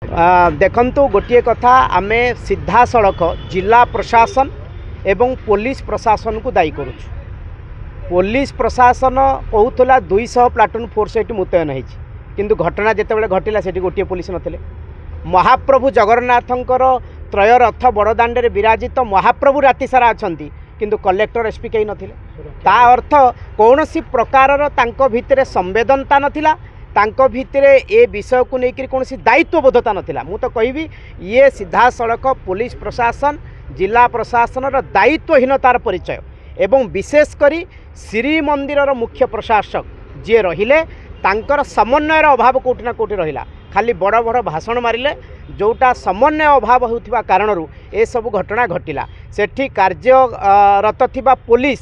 देखंतु गोटे कथा आमे सीधा सड़क जिला प्रशासन एवं पुलिस प्रशासन को दायी करुछु। पुलिस प्रशासन कहूला 200 प्लाटून फोर्स ये मुतयन होती किंतु घटना जितेबाला घटला से गोटे पुलिस नथिले। महाप्रभु जगन्नाथंकर त्रय रथ बड़दाण्डे विराजित महाप्रभु राति सारा अछंती किंतु कलेक्टर एसपी कहीं नथिले। ता अर्थ कौन सी प्रकार तांको भितरे संवेदनता नथिला, तांको भितरे ए विषय को लेकर कौन सी दायित्वबोधता नथिला। मु तो कहबी ये सीधा सड़क पुलिस प्रशासन जिला प्रशासन दायित्वहीनतार परिचय एवं विशेषकर श्रीमंदिर मुख्य प्रशासक जी रहिले तांकर समन्वयर अभाव कोटि ना कोटि रहिला। खाली बड़ बड़ भाषण मारिले जोटा समन्वय अभाव होथिबा कारणरू ए सब घटना घटिला। सेठी कार्यरत थिबा पुलिस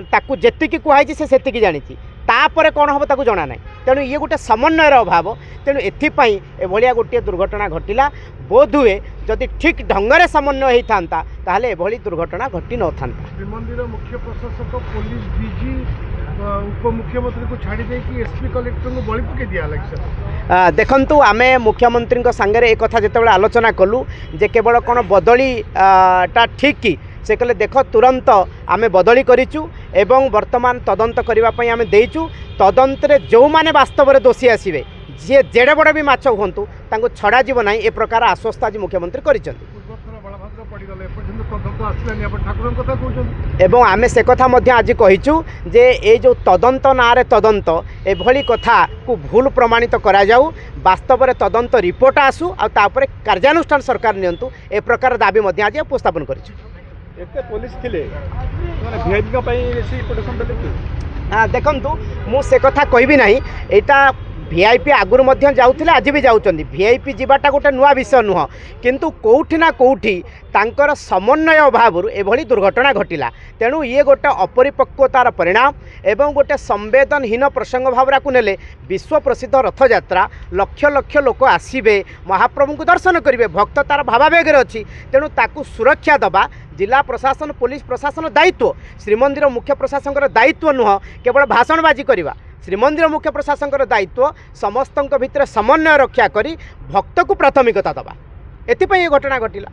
ताकू जेतिकी कुहाई से सेतिकी जानिछि, तापर कौन हम ताकू जना ना। तेणु ये गोटे समन्वयर अभाव, तेणु एथिपाई एभलिया गोटे दुर्घटना घटिला। बोध हुए जदि ठीक ढंगरे समन्वय होता ताहले एभली दुर्घटना घटी न था। श्रीमंदिर मुख्य प्रशासक पुलिस डीजी उपमुख्यमंत्री को छाड़ी दे कि एसपी कलेक्टर को बलि पके दिया लगे। देखंतु आमे मुख्यमंत्री सांगे एक कथा जितेबाला आलोचना कलु जे केवल कौन बदली टा ठीक कि से कहले देख तुरंत आमे बदली करिचु एवं वर्तमान तदंत करने आमे देइचु। तदंतरे जो माने वास्तव में दोषी आसवे जी जेड़े बड़े भी माछ हुंतु तांको छड़ा जीव ना ए प्रकार आश्वस्त आज मुख्यमंत्री करिसेंती। एवं आमे से कथा मध्य आज कहिचु जे ए जो तदंत नारे तदंत एभली कथा को भूल प्रमाणित करा जाऊ, वास्तव में तदंत रिपोर्ट आसू आ तापर कार्यानुष्ठान सरकार नियंतु ए प्रकार दाबी मध्य आज उपस्थापन करिचु। एते पुलिस थिले माने वीआईपी का पई बेसी प्रोटेक्शन देले कि देखंतु मु से कथा कहबी नाही। एटा वीआईपी आगुर मध्य जाउथिले आज भी जाउचंदी। वीआईपी जीवाटा गोटे नुआ विषय नुह किंतु कोउठी ना कोउठी तांकर समन्वय अभाव एभली दुर्घटना घटिला। तेणु ये गोटे अपरिपक्वतार परिणाम एवं गोटे संवेदनहीन प्रसंग भावना को नेले विश्व प्रसिद्ध रथयात्रा लक्ष लक्ष लोक आसबे महाप्रभु को दर्शन करेंगे, भक्त तार भावावेगर अच्छी। तेणु ताकू सुरक्षा दबा जिला प्रशासन पुलिस प्रशासन दायित्व, श्रीमंदिर मुख्य प्रशासन दायित्व नुह केवल भाषणबाजी करवा। श्रीमंदिर मुख्य प्रशासन दायित्व समस्त भितर समन्वय रक्षा करी भक्त को प्राथमिकता दबा। एथिपाई ये घटना घटिला।